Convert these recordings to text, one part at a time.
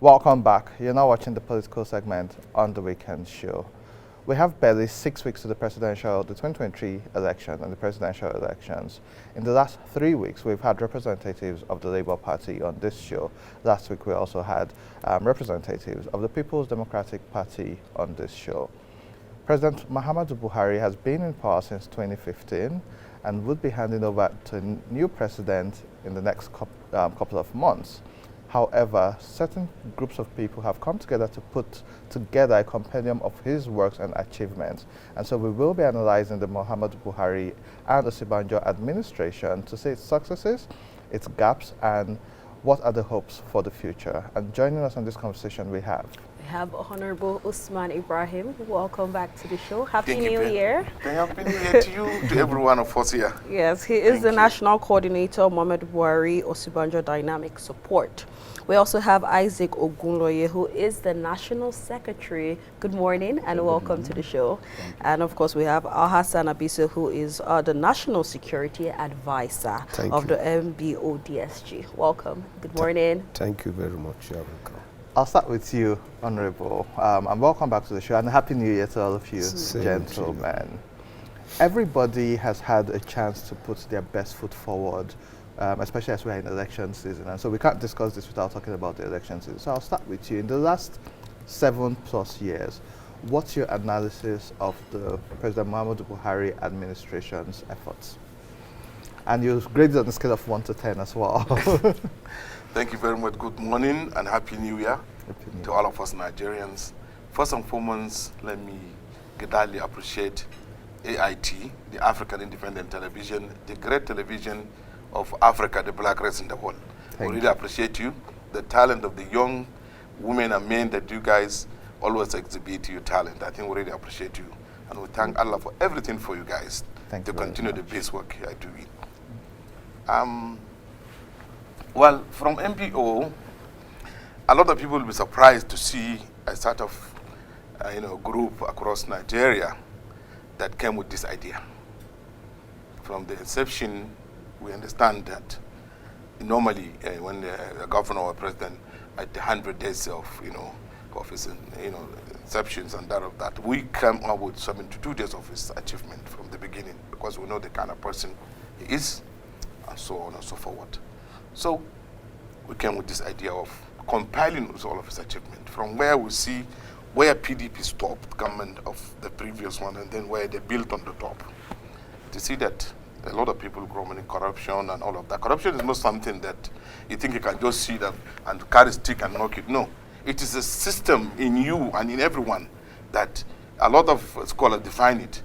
Welcome back. You're now watching the political segment on the weekend show. We have barely 6 weeks to the 2023 election and the presidential elections. In the last 3 weeks, we've had representatives of the Labour Party on this show. Last week, we also had representatives of the People's Democratic Party on this show. President Muhammadu Buhari has been in power since 2015 and would be handing over to a new president in the next couple of months. However, certain groups of people have come together to put together a compendium of his works and achievements. And so we will be analyzing the Muhammadu Buhari and Osinbajo administration to see its successes, its gaps, and what are the hopes for the future. And joining us on this conversation we have Honorable Usman Ibrahim. Welcome back to the show. Happy New Year. Happy New Year to you, to every one of us here. Yes, he is the National Coordinator, Muhammadu Buhari Osinbajo Dynamic Support. We also have Isaac Ogunloye, who is the National Secretary. Good morning and welcome to the show. And of course, we have Al-Hassan Abiso, who is the National Security Advisor of the MBODSG. Welcome. Good morning. Thank you very much. You're welcome. I'll start with you, Honorable, and welcome back to the show, and Happy New Year to all of you, gentlemen. Everybody has had a chance to put their best foot forward, especially as we're in election season, and so we can't discuss this without talking about the election season. So I'll start with you. In the last 7+ years, what's your analysis of the President Muhammadu Buhari administration's efforts? And you graded on a scale of 1 to 10 as well. Thank you very much. Good morning and Happy New Year to all of us Nigerians. First and foremost, let me gladly appreciate AIT, the African Independent Television, the great television of Africa, the black race in the world. We really appreciate you, the talent of the young women and men that you guys always exhibit your talent. I think we really appreciate you. And we thank Allah for everything for you guys to continue the base work you are doing. Well, from MPO, a lot of people will be surprised to see a sort of group across Nigeria that came with this idea. From the inception, we understand that normally when the governor or president at the 100 days of office and inceptions and that we come up with 72 days of his achievement from the beginning, because we know the kind of person he is, and so on and so forth. So we came with this idea of compiling all of his achievement from where we see where PDP stopped, government of the previous one, and then where they built on the top. To see that a lot of people growing in corruption and all of that. Corruption is not something that you think you can just see that and carry stick and knock it. No, it is a system in you and in everyone that a lot of scholars define it.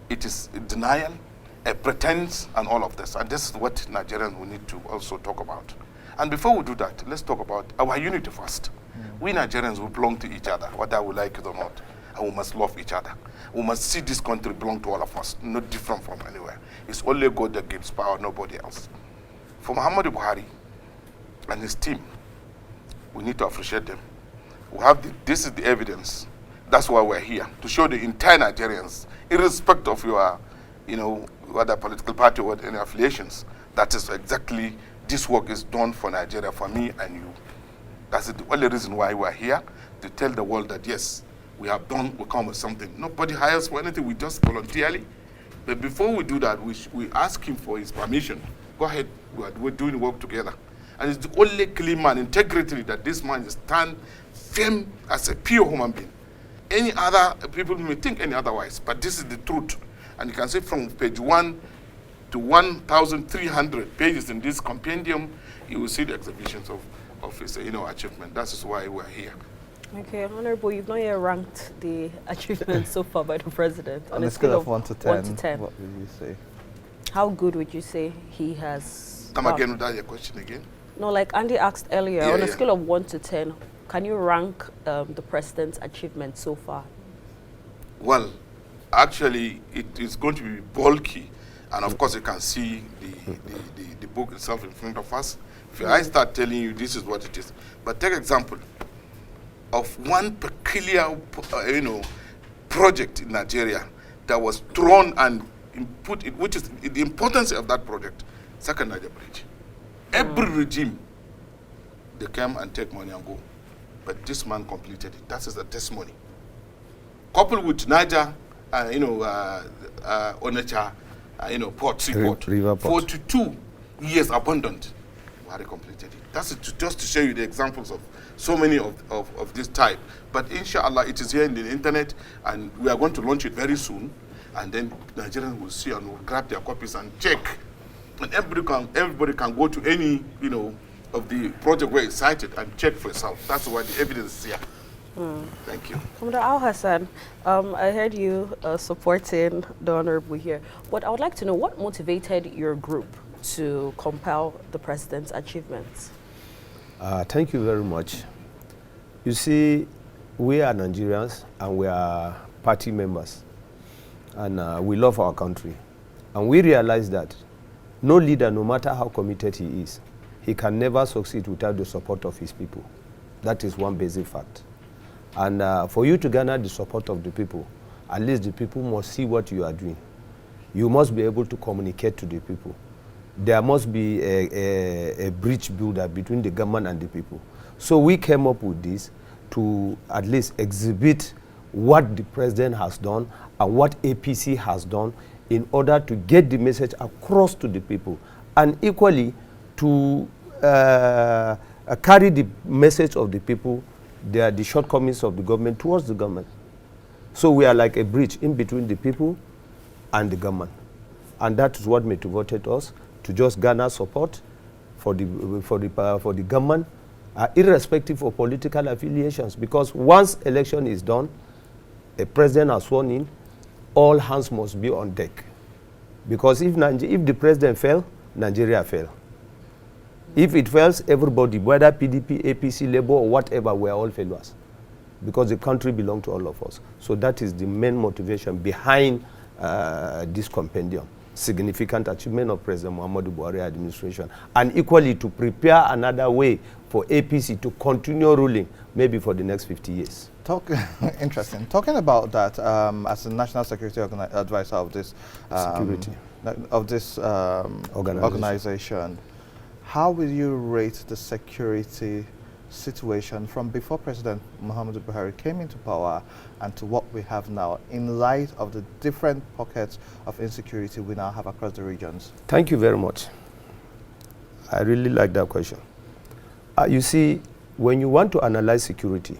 It is denial, a pretense, and all of this. And this is what Nigerians will need to also talk about. And before we do that, let's talk about our unity first. We Nigerians, we belong to each other, whether we like it or not. And we must love each other. We must see this country belong to all of us, not different from anywhere. It's only God that gives power, nobody else. For Muhammadu Buhari and his team, we need to appreciate them. We have this is the evidence. That's why we're here, to show the entire Nigerians, irrespective of your whether political party or any affiliations, that is exactly this work is done for Nigeria, for me and you. That's the only reason why we're here, to tell the world that yes, we have done, we come with something. Nobody hires for anything, we just voluntarily. But before we do that, we ask him for his permission. Go ahead, we're doing work together. And it's the only clean man, integrity, that this man stand firm as a pure human being. Any other people may think any otherwise, but this is the truth. And you can see from page 1 to 1,300 pages in this compendium, you will see the exhibitions of his achievement. That is why we're here. Okay, Honorable, you've not yet ranked the achievements so far by the president. On a scale of 1 to 10, 1 to 10. what would you say? How good would you say he has Come again with that your question again? No, like Andy asked earlier, on a scale of 1 to 10, can you rank the president's achievements so far? Well, actually, it is going to be bulky. And of course, you can see the book itself in front of us. If I start telling you this is what it is. But take example of one peculiar, project in Nigeria that was thrown and put, which is the importance of that project, Second Niger Bridge. Every regime, they come and take money and go. but this man completed it. That is the testimony. Coupled with Niger, Onitsha, Port, Seaport, River Port. 42 years abandoned. Buhari completed it. That's just to show you the examples of so many of this type. But inshallah, it is here in the internet, and we are going to launch it very soon. And then Nigerians will see and will grab their copies and check. And everybody can go to any, of the project where it's cited and check for yourself. That's why the evidence is here. Thank you. Commander Al Hassan, I heard you supporting the Honorable here. But I would like to know what motivated your group to compile the president's achievements? Thank you very much. You see, we are Nigerians and we are party members. And we love our country. And we realize that no leader, no matter how committed he is, he can never succeed without the support of his people. That is one basic fact. And for you to garner the support of the people, at least the people must see what you are doing. You must be able to communicate to the people. There must be a bridge builder between the government and the people. So we came up with this to at least exhibit what the president has done and what APC has done in order to get the message across to the people, and equally to carry the message of the people, the shortcomings of the government towards the government. So we are like a bridge in between the people and the government. And that is what motivated us to just garner support for the government, irrespective of political affiliations. Because once election is done, a president has sworn in, all hands must be on deck. Because if the president fails, Nigeria fails. If it fails, everybody, whether PDP, APC, Labour, or whatever, we are all failures. Because the country belongs to all of us. So that is the main motivation behind this compendium. Significant achievement of President Muhammadu Buhari administration. And equally to prepare another way for APC to continue ruling, maybe for the next 50 years. Interesting. Talking about that, as the National Security Advisor of this organization, how will you rate the security situation from before President Muhammadu Buhari came into power and to what we have now, in light of the different pockets of insecurity we now have across the regions? Thank you very much. I really like that question. You see, when you want to analyze security,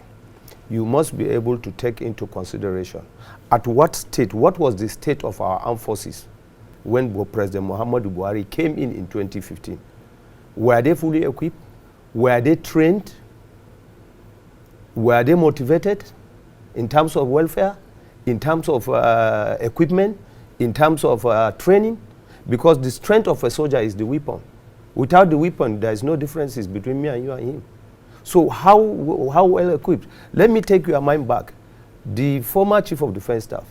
you must be able to take into consideration at what was the state of our armed forces when President Muhammadu Buhari came in 2015. Were they fully equipped? Were they trained? Were they motivated in terms of welfare, in terms of equipment, in terms of training? Because the strength of a soldier is the weapon. Without the weapon, there is no differences between me and you and him. So how well equipped? Let me take your mind back. The former Chief of Defense Staff,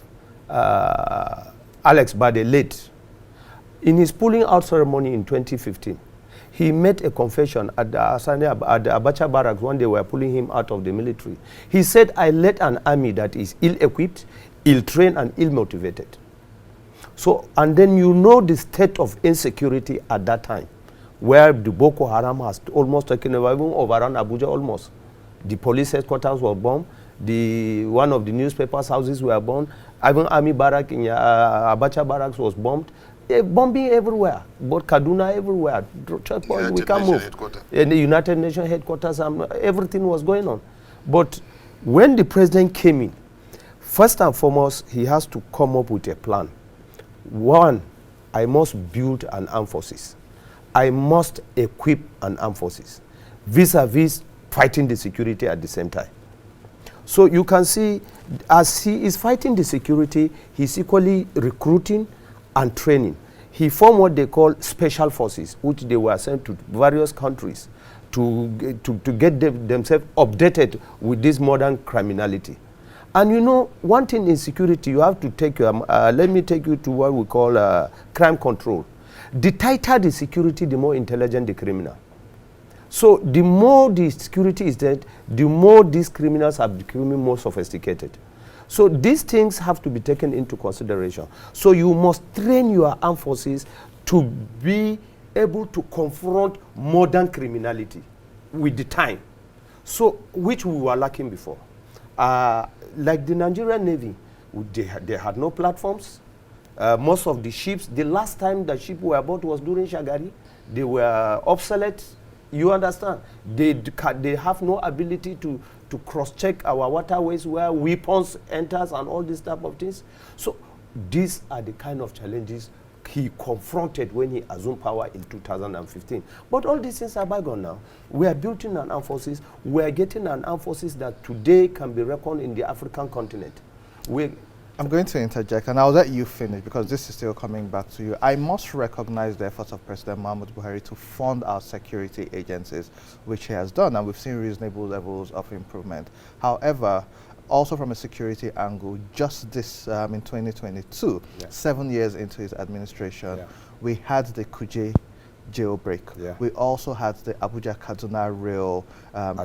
Alex Bade, late, in his pulling out ceremony in 2015, he made a confession at the Abacha barracks when they were pulling him out of the military. He said, I led an army that is ill-equipped, ill-trained, and ill-motivated. So, and then you know the state of insecurity at that time, where the Boko Haram has almost taken over, even overrun Abuja almost. The police headquarters were bombed, one of the newspapers' houses were bombed, even army barrack in Abacha barracks was bombed. Bombing everywhere, but Kaduna everywhere. We can't move. In the United Nations headquarters, everything was going on. But when the president came in, first and foremost, he has to come up with a plan. One, I must build an armed forces. I must equip an armed forces, vis-a-vis fighting the security at the same time. So you can see, as he is fighting the security, he's equally recruiting and training. He formed what they call special forces, which they were sent to various countries to get themselves updated with this modern criminality. And you know, one thing in security, you have to take your, let me take you to what we call crime control. The tighter the security, the more intelligent the criminal. So the more the security is dead, the more these criminals are becoming more sophisticated. So these things have to be taken into consideration. So you must train your armed forces to be able to confront modern criminality with the time. So, which we were lacking before. Like the Nigerian Navy, they had no platforms. Most of the ships, the last time the ship were bought was during Shagari. They were obsolete. You understand? They have no ability to cross-check our waterways where weapons enters and all these type of things. So these are the kind of challenges he confronted when he assumed power in 2015. But all these things are bygone now. We are building an armed forces. We are getting an armed forces that today can be reckoned in the African continent. I'm going to interject, and I'll let you finish because this is still coming back to you. I must recognize the efforts of President Muhammadu Buhari to fund our security agencies, which he has done, and we've seen reasonable levels of improvement. However, also from a security angle, just this in 2022, 7 years into his administration, we had the Kuje jailbreak. We also had the Abuja-Kaduna rail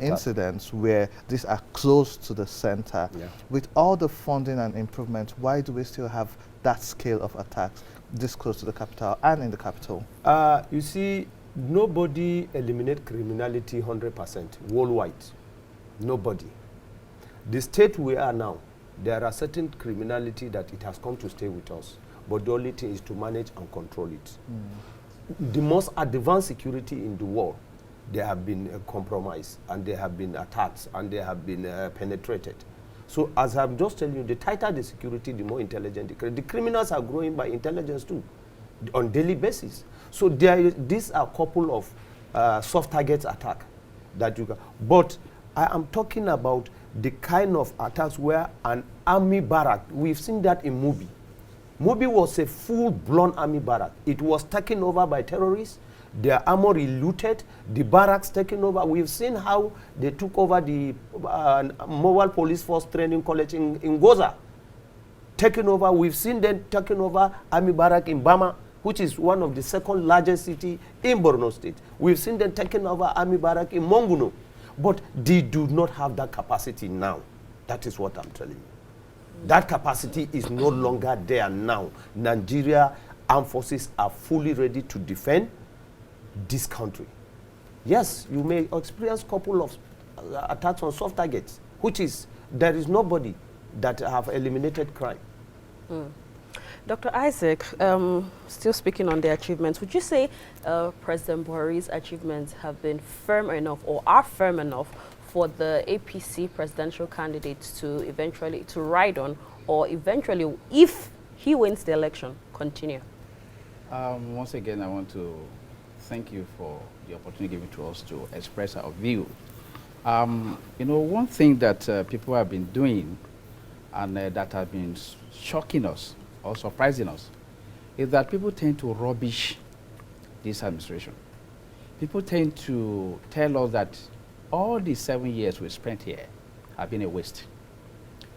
incidents where these are close to the center. With all the funding and improvement, why do we still have that scale of attacks this close to the capital and in the capital? You see, nobody eliminates criminality 100% worldwide. Nobody. The state we are now, there are certain criminality that it has come to stay with us, but the only thing is to manage and control it. The most advanced security in the world, they have been compromised, and they have been attacked, and they have been penetrated. So as I'm just telling you, the tighter the security, the more intelligent the criminals are growing by intelligence too, on daily basis. So these are a couple of soft targets attack that you can. But I am talking about the kind of attacks where an army barrack, we've seen that in movie. Movie was a full-blown army barrack. It was taken over by terrorists. Their armory looted. The barracks taken over. We've seen how they took over the Mobile Police Force Training College in Goza. Taken over. We've seen them taking over army barrack in Bama, which is one of the second largest city in Borno State. We've seen them taking over army barrack in Monguno. But they do not have that capacity now. That is what I'm telling you. That capacity is no longer there now. Nigeria armed forces are fully ready to defend this country. Yes, you may experience a couple of attacks on soft targets, which is, there is nobody that have eliminated crime. Dr. Isaac, still speaking on the achievements, would you say President Buhari's achievements have been firm enough or are firm enough for the APC presidential candidates to eventually ride on, or eventually, if he wins the election, continue? Once again, I want to thank you for the opportunity given to us to express our view. You know, one thing that people have been doing and that has been shocking us or surprising us is that people tend to rubbish this administration. People tend to tell us that all the 7 years we spent here have been a waste,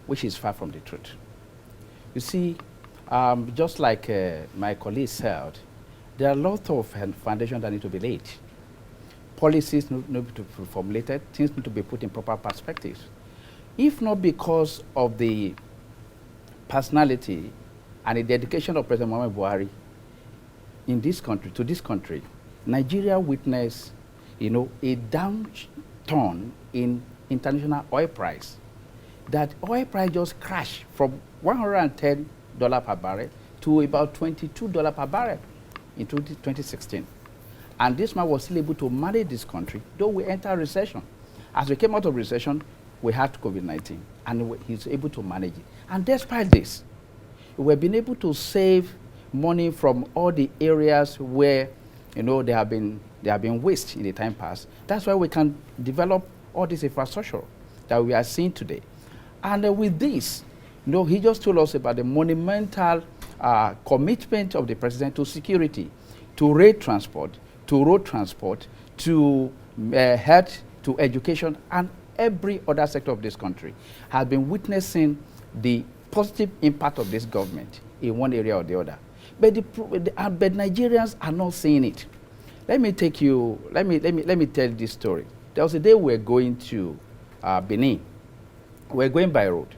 which is far from the truth. You see, just like my colleague said, there are a lot of foundations that need to be laid. Policies need to be formulated, things need to be put in proper perspectives. If not because of the personality and the dedication of President Muhammadu Buhari in this country, to this country, Nigeria witnessed, you know, a downturn in international oil price. That oil price just crashed from $110 per barrel to about $22 per barrel in 2016. And this man was still able to manage this country, though we entered recession. As we came out of recession, we had COVID-19, and he's able to manage it. And despite this, we've been able to save money from all the areas where, you know, there have been waste in the time past. That's why we can develop all this infrastructure that we are seeing today. And with this, you know, he just told us about the monumental commitment of the president to security, to rail transport, to road transport, to health, to education, and every other sector of this country has been witnessing the positive impact of this government in one area or the other. But but Nigerians are not seeing it. Let me tell this story. There was a day we were going to Benin. We were going by road,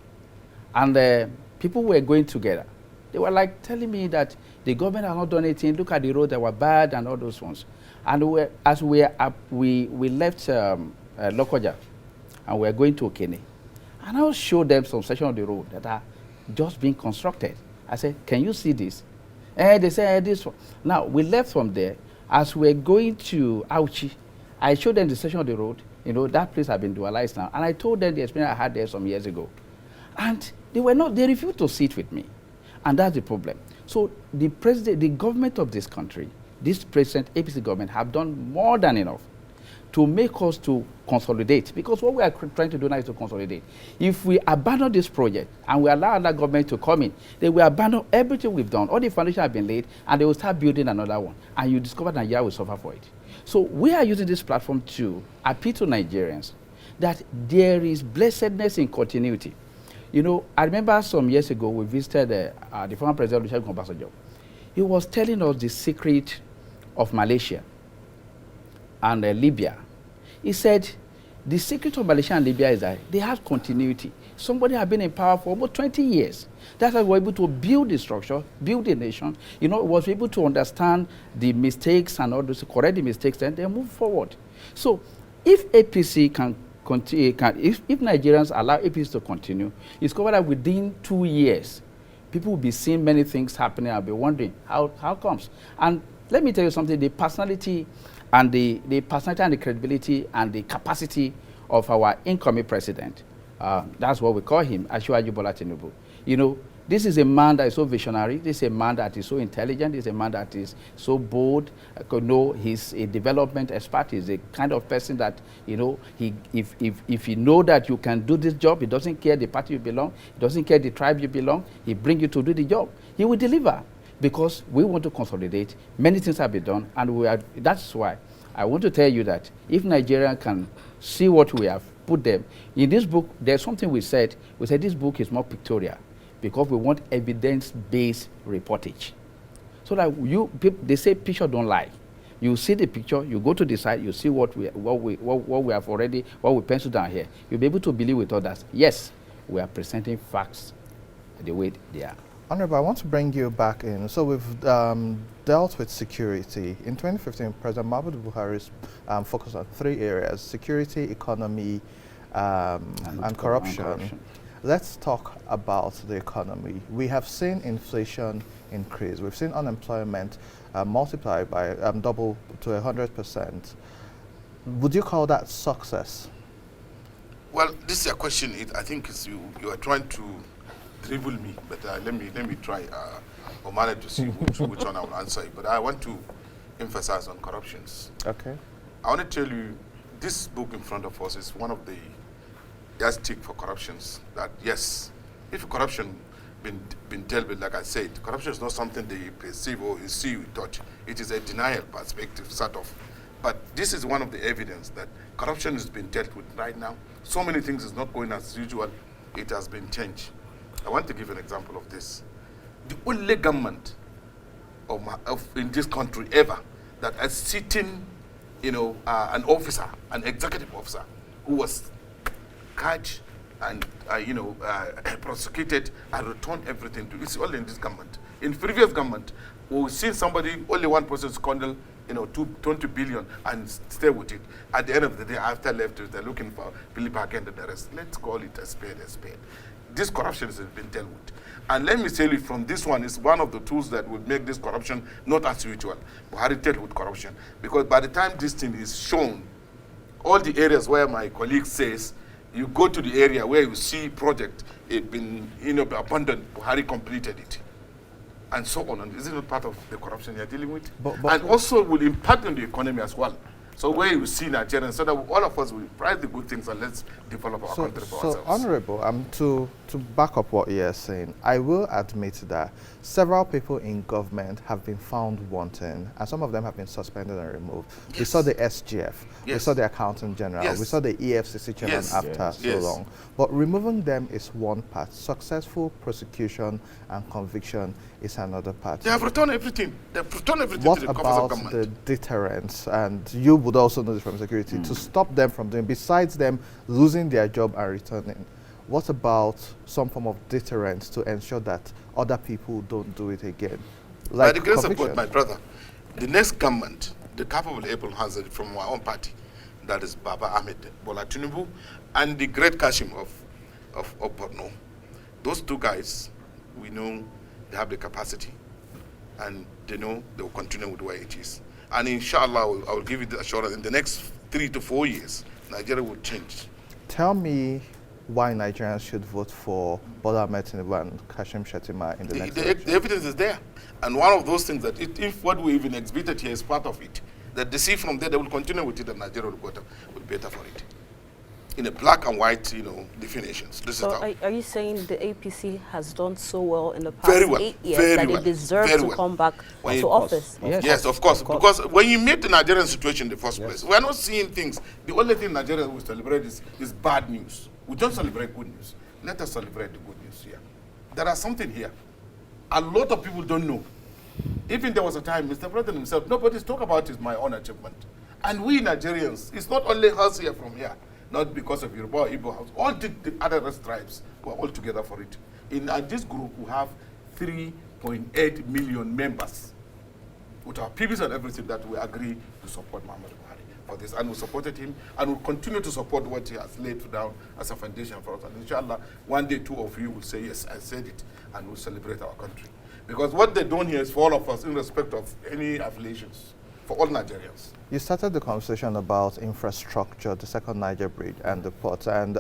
and people were going together. They were like telling me that the government has not done anything. Look at the road, that were bad and all those ones. And as we left Lokoja, and we're going to Okene. And I'll show them some section of the road that are just being constructed. I said, can you see this? And they said, this one. Now, we left from there. As we're going to Auchi, I showed them the section of the road. You know, that place had been dualized now. And I told them the experience I had there some years ago. And they refused to sit with me. And that's the problem. So the government of this country, this present APC government, have done more than enough to make us to consolidate, because what we are trying to do now is to consolidate. If we abandon this project and we allow other government to come in, they will abandon everything we've done. All the foundation have been laid, and they will start building another one. And you discover Nigeria will suffer for it. So we are using this platform to appeal to Nigerians that there is blessedness in continuity. You know, I remember some years ago we visited the former president, Olusegun Obasanjo. He was telling us the secret of Malaysia and Libya. He said, the secret of Malaysia and Libya is that they have continuity. Somebody has been in power for about 20 years. That's why we're able to build the structure, build the nation, you know, was able to understand the mistakes and all those, correct the mistakes, and then move forward. So if APC can continue, if Nigerians allow APC to continue, it's covered that within 2 years, people will be seeing many things happening. I'll be wondering how comes. And let me tell you something, the personality and the personality and the credibility and the capacity of our incoming president, that's what we call him, Asiwaju Bola Tinubu. You know, this is a man that is so visionary. This is a man that is so intelligent. This is a man that is so bold. He's a development expert. He's a kind of person that, you know, if he know that you can do this job, he doesn't care the party you belong, he doesn't care the tribe you belong, he bring you to do the job. He will deliver, because we want to consolidate. Many things have been done, and that's why I want to tell you that if Nigeria can see what we have put them, in this book, there's something we said this book is more pictorial, because we want evidence-based reportage. So that they say picture don't lie. You see the picture, you go to the site, you see what we have already, what we penciled down here. You'll be able to believe with others. Yes, we are presenting facts the way they are. Honorable, I want to bring you back in. So we've dealt with security. In 2015, President Muhammadu Buhari focused on 3 areas: security, economy, and corruption. Let's talk about the economy. We have seen inflation increase. We've seen unemployment multiply by double to 100%. Would you call that success? Well, this is a question. I think you are trying to dribble me, but let me try or manage to see which one I will answer. But I want to emphasize on corruptions. Okay. I want to tell you, this book in front of us is one of the yardstick for corruptions. That yes, if corruption been dealt with, like I said, corruption is not something they perceive or you see, you touch. It is a denial perspective, sort of. But this is one of the evidence that corruption has been dealt with right now. So many things is not going as usual. It has been changed. I want to give an example of this. The only government in this country ever that has sitting, you know, an officer, an executive officer, who was catch and prosecuted and returned everything to. It's all in this government. In previous government, we've seen somebody, only one person squander, 20 billion and stay with it. At the end of the day, after left, they're looking for Philip again and the rest. Let's call it a spade a spade. This corruption has been dealt with. And let me tell you, from this one, is one of the tools that would make this corruption not as usual. Buhari dealt with corruption. Because by the time this thing is shown, all the areas where my colleague says, you go to the area where you see project, it been abandoned, Buhari completed it. And so on. And is it not part of the corruption you're dealing with? And also will impact on the economy as well. So where you see Nigerians, so that all of us will prize the good things and let's develop our country for ourselves. So, Honorable, to back up what you're saying, I will admit that several people in government have been found wanting, and some of them have been suspended and removed. Yes. We saw the SGF, we saw the Accountant General, we saw the EFCC chairman after so long. But removing them is one part. Successful prosecution and conviction is another part. They have returned everything. They've returned everything what to the coffers of government. What about the deterrence? And you would also know this from security, to stop them from doing, besides them losing their job and returning, what about some form of deterrence to ensure that other people don't do it again? Like by the grace of God, my brother, the next government, the capable able has it from our own party, that is Baba Ahmed Bola Tinubu, and the great Kashim of Borno. Those two guys, we know they have the capacity, and they know they will continue with the way it is. And inshallah, I will give you the assurance, in the next 3 to 4 years, Nigeria will change. Tell me why Nigerians should vote for Bola Ahmed Tinubu and Kashim Shettima in the next election. The evidence is there. And one of those things that if what we even exhibited here is part of it, that they see from there, they will continue with it, and Nigeria will be better for it. In a black and white, definitions. This So is how. are you saying the APC has done so well in the past Very well, 8 years very that well, it deserves very to well. come back When to you- office? Yes, of course. Because when you meet the Nigerian situation in the first place, we are not seeing things. The only thing Nigeria will celebrate is bad news. We don't celebrate good news. Let us celebrate the good news here. There are something here. A lot of people don't know. Even there was a time, Mr. President himself, nobody's talk about is my own achievement. And we Nigerians, it's not only us here from here, not because of Yoruba or Igbo house, all the other tribes were all together for it. In this group, we have 3.8 million members with our peoples and everything that we agree to support Muhammad Buhari for this. And we supported him and will continue to support what he has laid down as a foundation for us. And inshallah, one day 2 of you will say, yes, I said it, and we'll celebrate our country. Because what they're doing here is for all of us, in respect of any affiliations, for all Nigerians. You started the conversation about infrastructure, the second Niger bridge and the port, and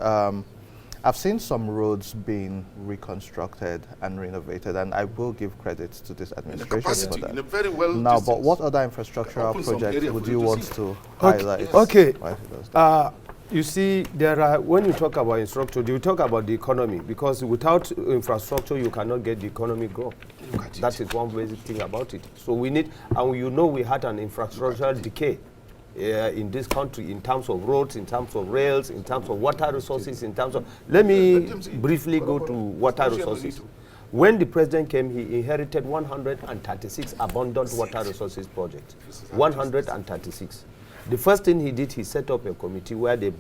I've seen some roads being reconstructed and renovated, and I will give credit to this administration for that. In a very well Now, distance. but what other infrastructural Open some projects area would for you you to want see. to highlight? Okay. Why he does that? You see, when you talk about infrastructure, you talk about the economy, because without infrastructure, you cannot get the economy grow. That is one basic thing about it. So we need, and we had an infrastructural decay in this country in terms of roads, in terms of rails, in terms of water resources, in terms of, let me briefly go to water resources. When the president came, he inherited 136 abundant water resources projects. 136. The first thing he did, he set up a committee where they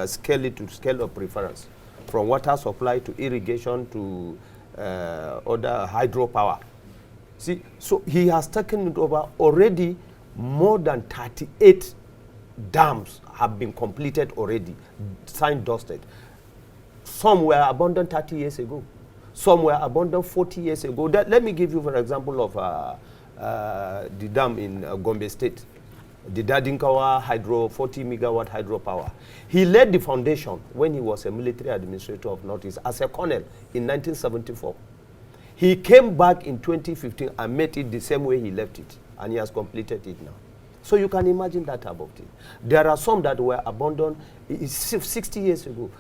scale it to scale of preference, from water supply to irrigation to other hydropower. See, so he has taken it over. Already more than 38 dams have been completed already, signed, dusted. Some were abandoned 30 years ago. Some were abandoned 40 years ago. Let me give you, for example, of the dam in Gombe State, the Dadinkawa 40 megawatt hydropower. He laid the foundation when he was a military administrator of Northeast as a colonel in 1974. He came back in 2015 and made it the same way he left it, and he has completed it now. So you can imagine that about it. There are some that were abandoned 60 years ago.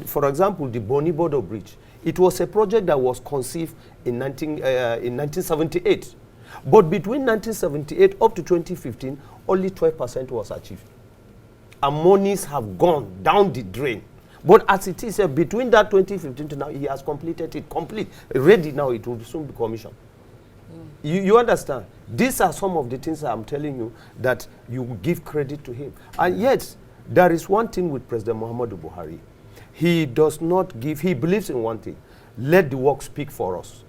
For example, the Boni Bodo Bridge. It was a project that was conceived in 1978. But between 1978 up to 2015, only 12% was achieved. And monies have gone down the drain. But as it is, between that 2015 to now, he has completed it, complete, ready now, it will soon be commissioned. You understand? These are some of the things I'm telling you that you give credit to him. And yet, there is one thing with President Muhammadu Buhari. He does not give, he believes in one thing, let the work speak for us.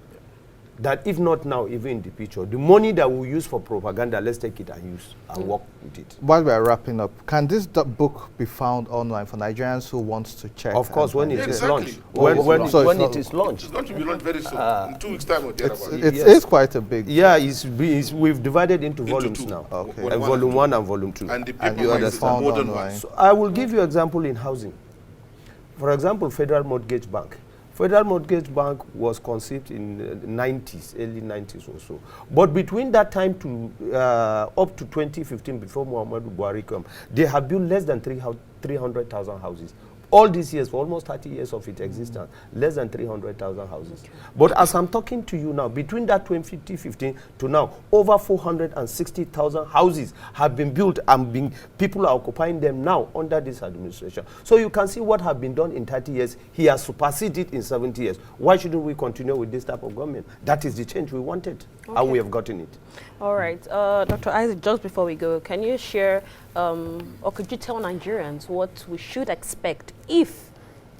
That if not now, even in the future, the money that we use for propaganda, let's take it and use and work with it. While we are wrapping up, can this book be found online for Nigerians who want to check? Of course, when it is Exactly. launched. Well, When so it is launched. It's going to be launched very soon, in 2 weeks' time or thereabouts. It's quite a big. Yeah, we've divided into volumes two. now. Okay. Volume 1 and volume 2. And the And paper you one is the understand modern online. one. So I will give you example in housing. For example, Federal Mortgage Bank. Federal Mortgage Bank was conceived in the 90s, early 90s or so. But between that time to up to 2015, before Muhammadu Buhari came, they have built less than 300,000 houses. All these years, for almost 30 years of its existence, less than 300,000 houses. Okay. But as I'm talking to you now, between that 2015 to now, over 460,000 houses have been built, and people are occupying them now under this administration. So you can see what has been done in 30 years. He has superseded in 70 years. Why shouldn't we continue with this type of government? That is the change we wanted, and we have gotten it. All right. Dr. Isaac, just before we go, can you share or could you tell Nigerians what we should expect if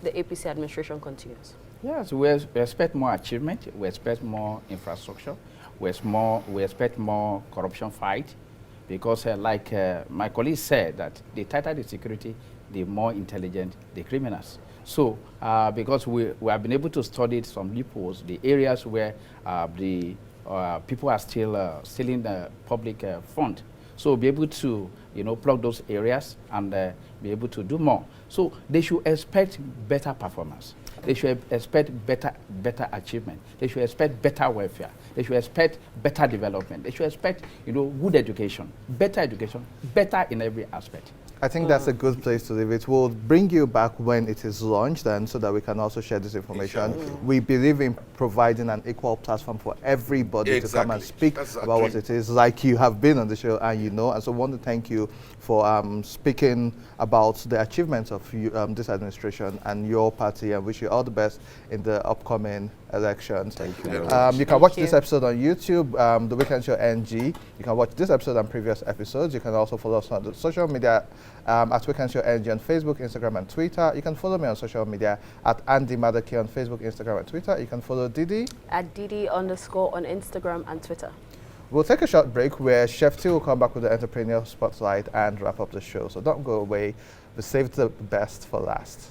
the APC administration continues? Yes, we expect more achievement. We expect more infrastructure. We expect more corruption fight. because like my colleague said, that the tighter the security, the more intelligent the criminals. So because we have been able to study some loopholes, the areas where the people are still stealing the public fund. So be able to, plug those areas and be able to do more. So they should expect better performance. They should expect better achievement. They should expect better welfare. They should expect better development. They should expect, good education, better in every aspect. I think that's a good place to leave it. We'll bring you back when it is launched, and so that we can also share this information. We believe in providing an equal platform for everybody to come and speak about what it is, like you have been on the show and and so I want to thank you for speaking about the achievements of this administration and your party, and wish you all the best in the upcoming elections. Thank you. You can watch this episode on YouTube, The Weekend Show NG. You can watch this episode and previous episodes. You can also follow us on the social media at Weekend Show NG on Facebook, Instagram, and Twitter. You can follow me on social media at Andy Madaki on Facebook, Instagram, and Twitter. You can follow Didi at Didi_ on Instagram and Twitter. We'll take a short break where Chef T will come back with the entrepreneurial spotlight and wrap up the show. So don't go away. We saved the best for last.